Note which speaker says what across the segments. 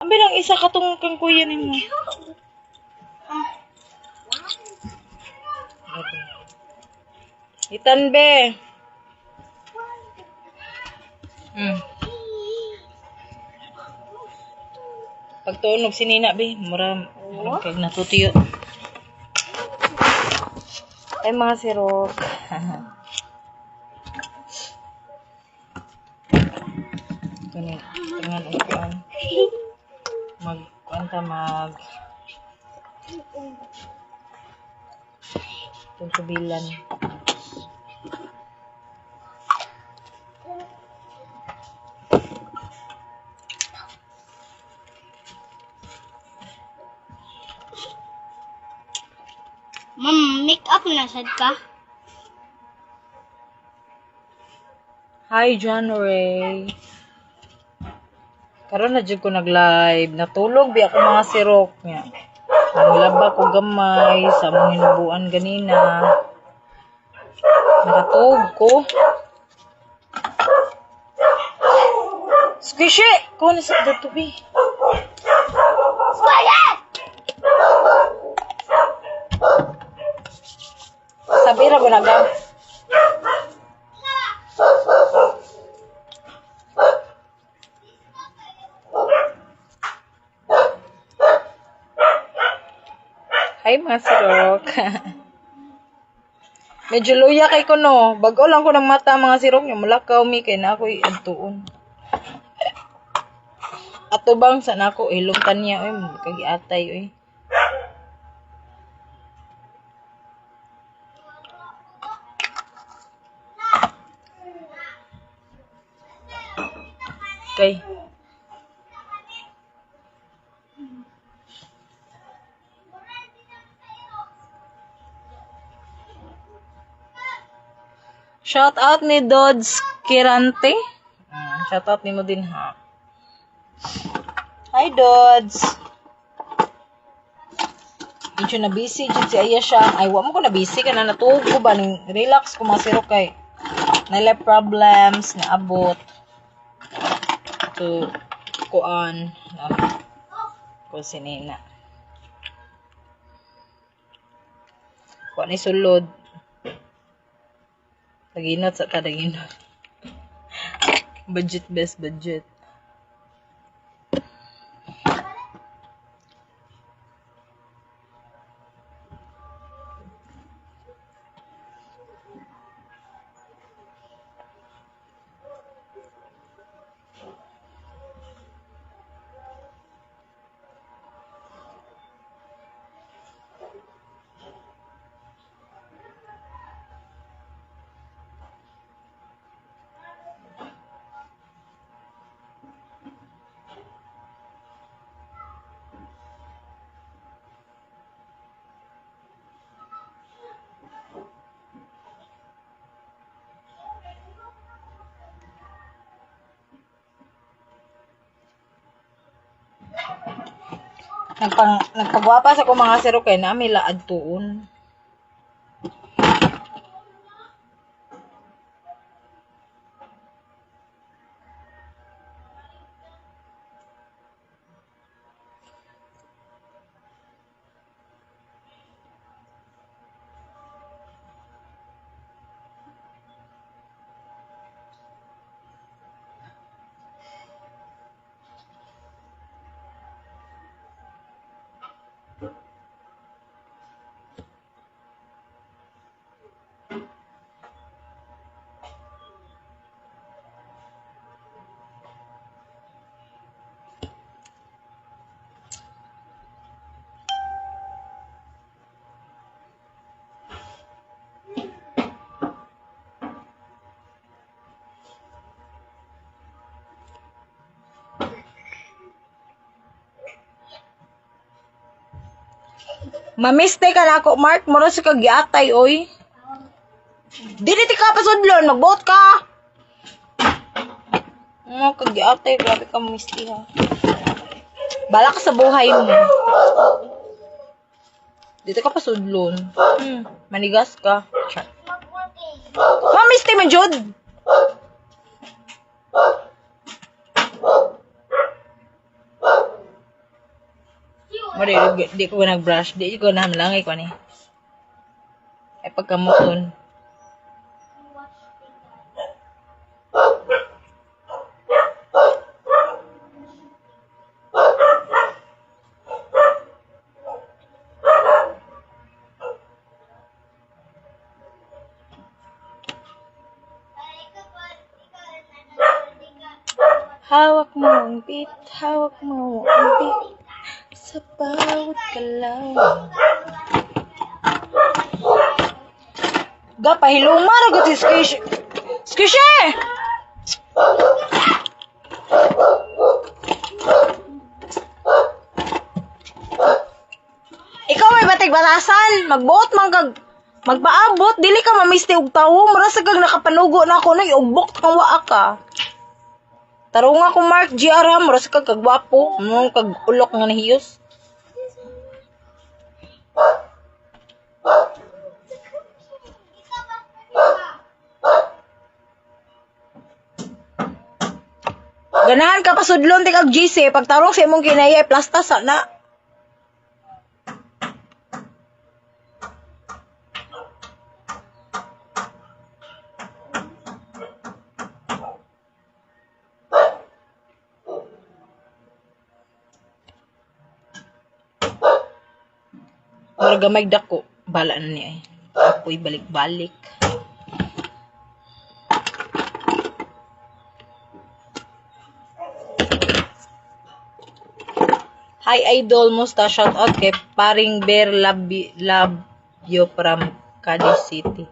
Speaker 1: Ang bilang isa katong kang kuya nimo. Itan be. Pagtunog si Nina be, mura kay natutiyo. Ay mga sirok. Tunog, tangan upuan. Tungkubilan.
Speaker 2: Ma'am, make up na sad ka?
Speaker 1: Hi, John Ray. Karon na jud ko nag-live. Natulog bi ako mga sirok niya. Nanglaba ko gamay sa mga hinubuan ganina. Nakatug ko. Squishy! Kuha na sa datubi. Sabi ra gunagam. Hi mga sirok. Medyo luya kay ko no. Bago lang ko ng mata mga sirok niya. Mulakaw mi kay na ako'y antuon. Ato bang sa nako ilungtan niya. Uy, kagiatay. Uy. Okay. Shout out ni Dodds Kirante. Shout out ni mo din ha. Hi Dodds. Medyo na busy jud si Aya siya. Ay wa mo ko na busy kana natulog ko ba ning relax ko masiro kay naila problems na abot. To kuan ko si Nina. Kuan ni sulod. Taginot sa kadaginot. Budget best budget. Nagpagwapas ako mga siro kay na may laad tuon. Mamiste ka na ako, Mark. Mura sa kagiatay, oy. Dili ka pasudlon. Mag-vote ka. Kagiatay. Grabe ka mamiste, ha. Bala ka sa buhay mo. Dito ka pasudlon. Manigas ka. Mamiste man, Jod. Di ko nag-brush. Di ko nahamlangay ko ni. Ay pagkamuton. Hawak mo ang beat, hawak mo ang beat sa bawat galaw. Gapahiluma ra gud si Squish. Squishy! Ikaw may batig batasan, magbuot man kag magpaabot, dili ka mamisti og tawo, mura sa kag nakapanugo na ako na iugbok kang waa ka. Tarong ako Mark GR ha, mura sa kag kagwapo, mo kag ulok nga nahiyos. Ganahan ka pasudlon ti kag GC, pagtarong sa imong kinaya plastas na. Mura gamay dako, bala na niya eh. Apoy balik-balik. Hi Idol, musta? Shout out kay paring Bear Labio from Cadiz City.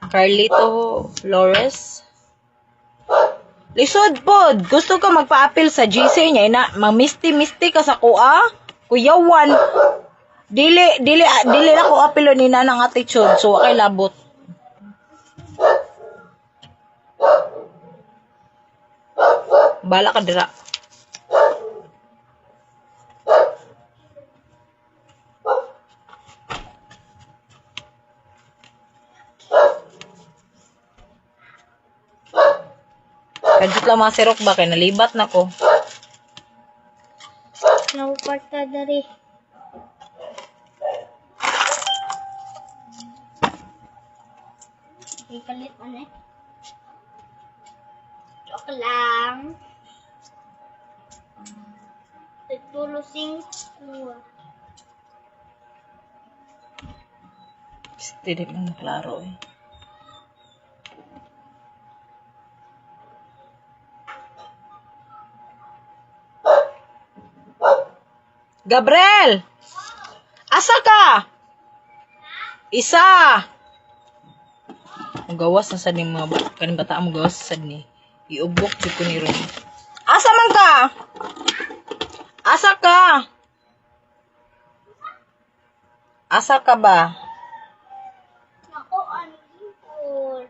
Speaker 1: Carlito Flores. Lisod pod, gusto ka magpa-appeal sa GC niya na mamisti-misti ka sa kuha? Kuyawan. Dili na ko apilo ni nanang attitude, so kay labot. Bala ka dira. Kadit lang mga sirok ba kay nalibat na ko.
Speaker 2: Nauparta dari. Ikalit mo na eh. Joke lang. Tulusing kuha.
Speaker 1: Hindi mo klaro eh. Gabriel! Asa ka? Isa! Magawas na sa ni mga kaning bata mo gawas sa ni. Iubok jud ko ni ron. Asa man ka? Asa ka? Asa ka ba?
Speaker 2: Ako, ano yun?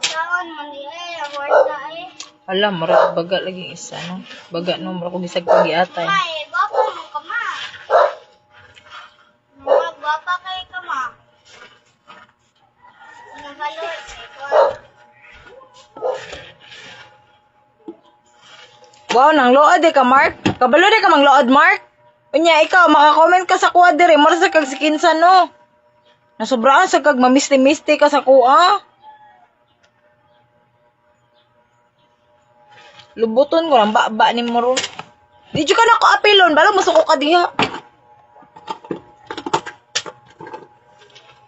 Speaker 2: Saan man nila yung warta eh?
Speaker 1: Alam, marat baga lagi isa no. Baga no, mara ko bisag pagiatay.
Speaker 2: May, gwapa mo ka ma. Mga gwapa kay ka ma. Anong kalor?
Speaker 1: Wow, nang load ka, Mark. Kabalo di ka mang load, Mark. Unya, ikaw, makakomment ka sa kuha dire. Mara sa kag sikinsan, no. Nasobraan sa kag mamisti-misti ka sa kuha. Lubuton ko lang, ba ni mo ron. Di ka na ko apilon, bala masuko ka diha.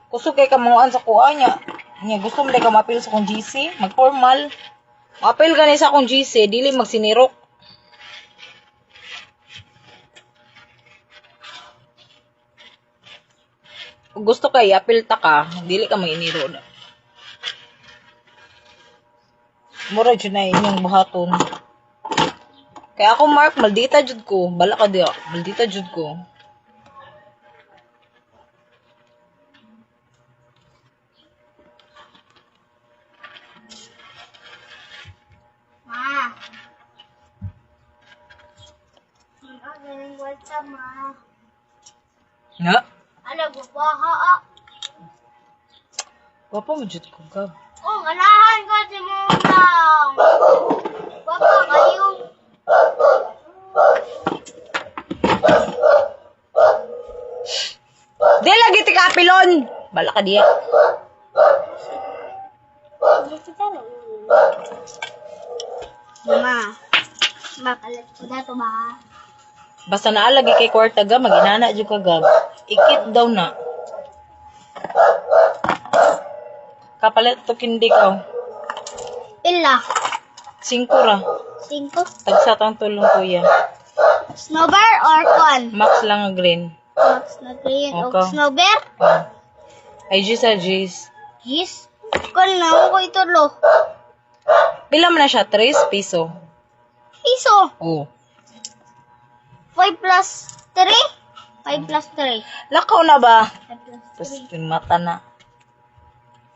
Speaker 1: Kusog kay kamuan sa kuha niya. Niya, gusto mo di ka mapil sa kong GC? Mag-formal. Apil ka ni sa kong GC, dili magsinirok. Kung gusto kay apil ta ka, dili ka mainiro na. Mura dyan na inyong buhaton. Kaya ako, Mark, maldita jud ko. Bala ka diya. Maldita jud ko.
Speaker 2: Ma. Ang kwarta ma.
Speaker 1: Nga?
Speaker 2: Ala, gubaha.
Speaker 1: Wapa mo dyan ko ka.
Speaker 2: Oh, ganahan ko si Munang. Papa, kayo.
Speaker 1: Di lagi ti kapilon. Bala ka diya.
Speaker 2: Mama, makalat ko na to ba?
Speaker 1: Basta naalagi kay kwarta ga, maginana dyan ka gab. Ikit daw na. Kapalit to kindi ka.
Speaker 2: Pila?
Speaker 1: 5 ra.
Speaker 2: 5?
Speaker 1: Tagsatang tulong kuya.
Speaker 2: Snowbear or con?
Speaker 1: Max lang ang green.
Speaker 2: Max na green. O
Speaker 1: Okay.
Speaker 2: snowbear?
Speaker 1: Ay, Gis sa Gis.
Speaker 2: Yes. Con na ko ito lo.
Speaker 1: Pila man na siya? 3 piso.
Speaker 2: Piso.
Speaker 1: Oo.
Speaker 2: 5 plus 3? 5 plus 3.
Speaker 1: Lakaw na ba?
Speaker 2: 5 plus
Speaker 1: Tapos
Speaker 2: 3.
Speaker 1: yung mata na.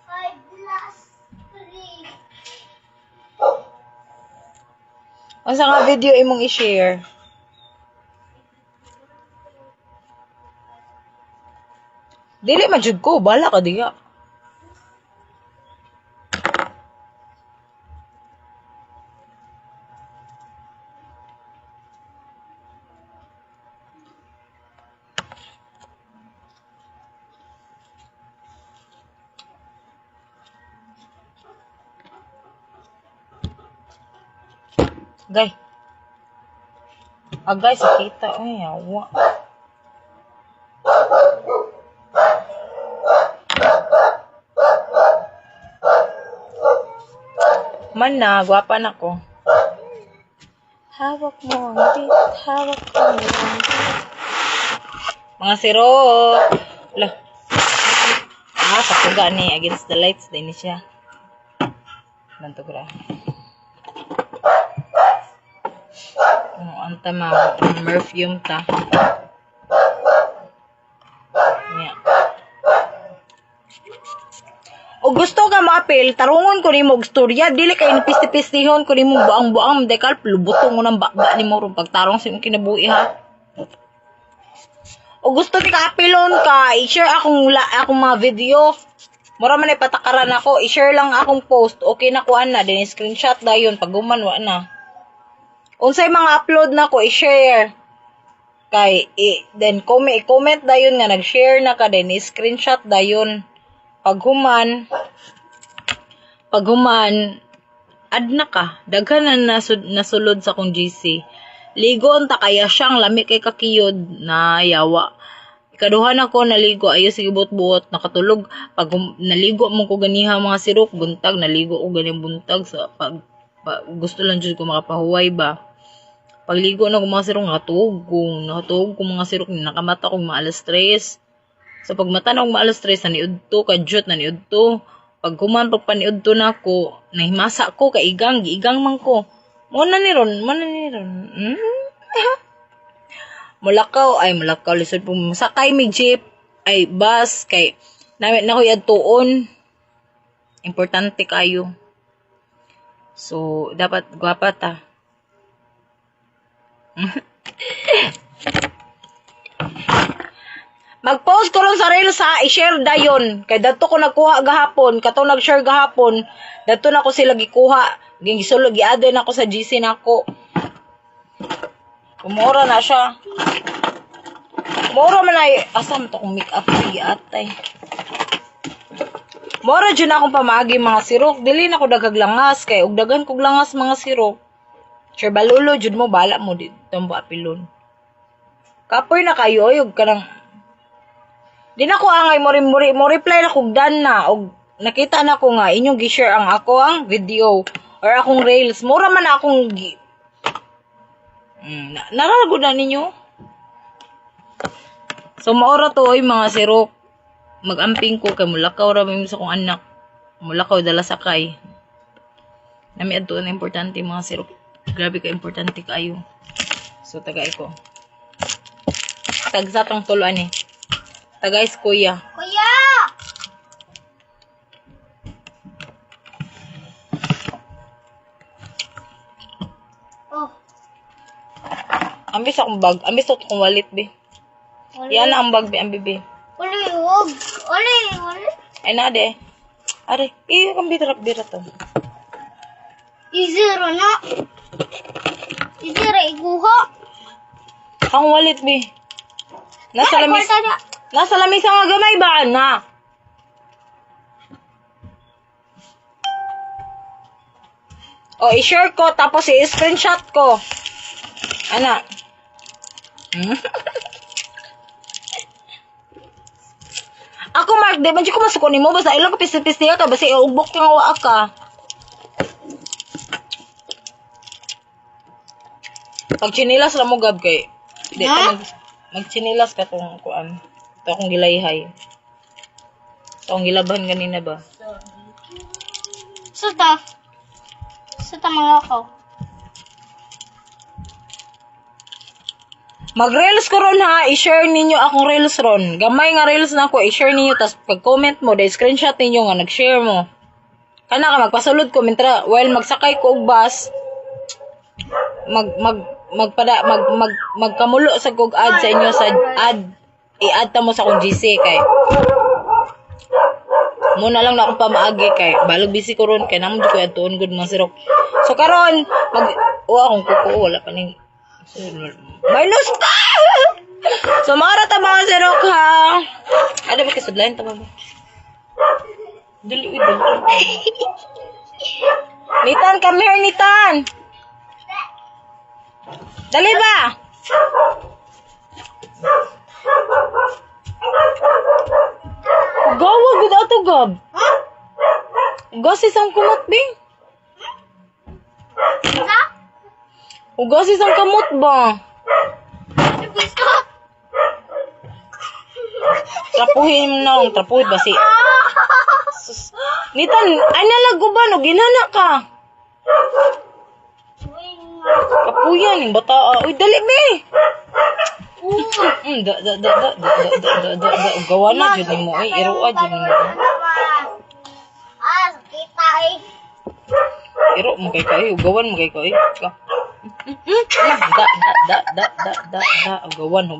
Speaker 2: 5 plus 3.
Speaker 1: Ang sa nga video imong i-share. Dili majud ko, bala ka diya. Gay. Agay, sakita. Ay, awa. Man na, gwapa na ko. Hawak mo ang dit, hawak ko ang dit. Mga siro. Lah. Kapuga ni against the lights din ni siya. Bantog ra. Anta ma, perfume ta. Yeah. O gusto ka maapil, tarungon ko nimo og storya, dili kay nipisti-pistihon ko nimo buang-buang dekal lubutong mo nang bakba nimo ron pagtarong sa imong kinabuhi ha. O gusto ti kaapilon ka, i-share akong mga video. Mura man ay patakaran ako, i-share lang akong post. Okay na kuan na, din screenshot dayon pag guman wa na. Unsay mga upload na ko i-share. Kay then comment dayon nga nag-share na ka din screenshot dayon. Paghuman add na ka daghan na nasulod sa kong GC. Ligo ta kaya siyang lami kay kakiyod na yawa. Ikaduhan ako naligo ayo sige buot-buot nakatulog pag naligo mo ko ganiha mga sirok buntag naligo ko ganing buntag sa pag gusto lang jud ko makapahuway ba. Pagligo na ko mga sirok nakatuog ko mga sirok nakamata ko maalas 3. So pag mata na akong maalas 3 naniudto kadyot naniudto pag human pag paniudto na ako nahimasa ko kaigang giigang man ko mo na ni ron mulakaw lisod po sakay mi jeep ay bus kay namit na ko adtuon importante kayo so dapat gwapa ta. Mag-post ko ron sa reels ha, i-share dayon. Kay dato ko nagkuha gahapon, katong nag-share gahapon, dato na ko sila gikuha. Gisulog gi-add na ako sa GC nako. Umura na siya. Mura man ay asam to kung make up gi atay. Mura jud na akong pamagi mga sirok, dili na ko dagag langas kay ug dagan kog langas mga sirok. Sure balulo jud mo bala mo dito tambo apilon. Kapoy na kayo og kanang di na ko angay mo reply na kog dan na og nakita na ko nga inyong gi-share ang ako ang video or akong reels. Mura man akong naragod na ninyo. So maora to oy mga sirok. Magamping ko kay mulakaw ra mi sa kong anak. Mulakaw dala sakay. Nami adto na importante mga sirok. Grabe ka importante kayo. So tagay ko. Tagsatang tuluan eh. Tagays kuya.
Speaker 2: Kuya! Oh.
Speaker 1: Ambis akong bag. Ambis akong wallet, be. Yan na ang bag, be. Ang bibi.
Speaker 2: Uli, huwag. Uli.
Speaker 1: Ay, na, de. Are, iyo kang birat to.
Speaker 2: Izero na. Izero, iguha.
Speaker 1: Ang wallet, be. Nasa lamis. Nasa lamis ang gamay ba, na? O, i-share ko, tapos i-screenshot ko. Ana. Ako, Mark, di ba ko masuko ni mo? Basta ilang kapis-pis ka, basta iubok kang wa ka. Pag chinilas lang mo, Gab, kay. Di ka mag-chinilas ka tong kuan. Ito akong gilayhay. Ito akong gilaban ganina ba?
Speaker 2: Suta mga ako.
Speaker 1: Mag-reels ko ron ha, i-share ninyo akong reels ron. Gamay nga reels na ako, i-share ninyo, tas pag-comment mo, dahil screenshot ninyo nga, nag-share mo. Kana ka, magpasulod ko, mintra, while magsakay ko og bus, magkamulo sa kog ad sa inyo, sa ad, i-add ta mo sa akong GC, kay. Muna lang na akong pamaagi, kay, balog busy ko ron, kay naman di ko yan tuon good mga sirok. So, karon akong kuko, wala pa ning, minus ka! So, mga rata mga sirok, ha? Ano ba kasudlayan? Tama ba? Dali. Nitan, come here, Nitan! Dali ba? Gawa, good ato, Gab. Ugas isang kumot, bing.
Speaker 2: Isa?
Speaker 1: Ugas isang kamot ba?
Speaker 2: Gusto?
Speaker 1: Trapuhin mo na. Trapuhin ba si... Sus. Nitan, ay nalago ba? No, ginana ka. Kapuyan, yung bata. Uy, dali, be. Gawa na, dyan mo. Ay, iroa, dyan mo.
Speaker 2: Kita eh.
Speaker 1: Iro mo kay kayo. Gawan mo kay kayo. Gawan.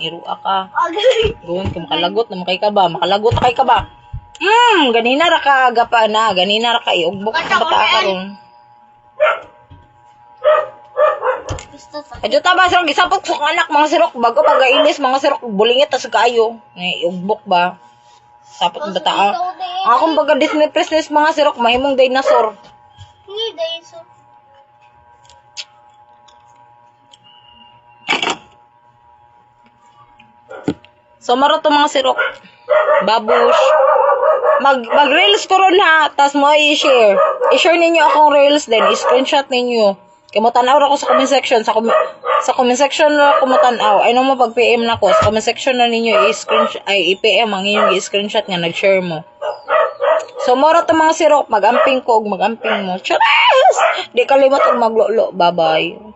Speaker 1: Iroa ka. Gawan ka, makalagot na makay ka ba? Makalagot na kay ka ba? Ganina ra ka agapa na. Ganina ra ka iugbok sa bata ka ron. Adyo ta ba, sirok, gisapot sa anak, mga sirok, bago pag-ailis, mga sirok, bulingit, tas kayo. Iugbok ba? Sapot ng bata. Akong baga Disney Princess, mga sirok, mahimong dinosaur.
Speaker 2: Hindi, dinosaur.
Speaker 1: So, maro to mga sirok. Babush. Mag-reels ko ron ha, tas mo i-share. I-share ninyo akong reels din, i-screenshot ninyo. Kaya matanaw ako sa comment section. Sa comment section na ako matanaw. Ay naman pag PM na ko. Sa comment section na ninyo i-screenshot, ay i-PM ang inyong i-screenshot nga nag-share mo. So, moro to mga sirok. Mag-amping ko o mag-amping mo. Charas! Di kalimot ang maglolo. Bye-bye.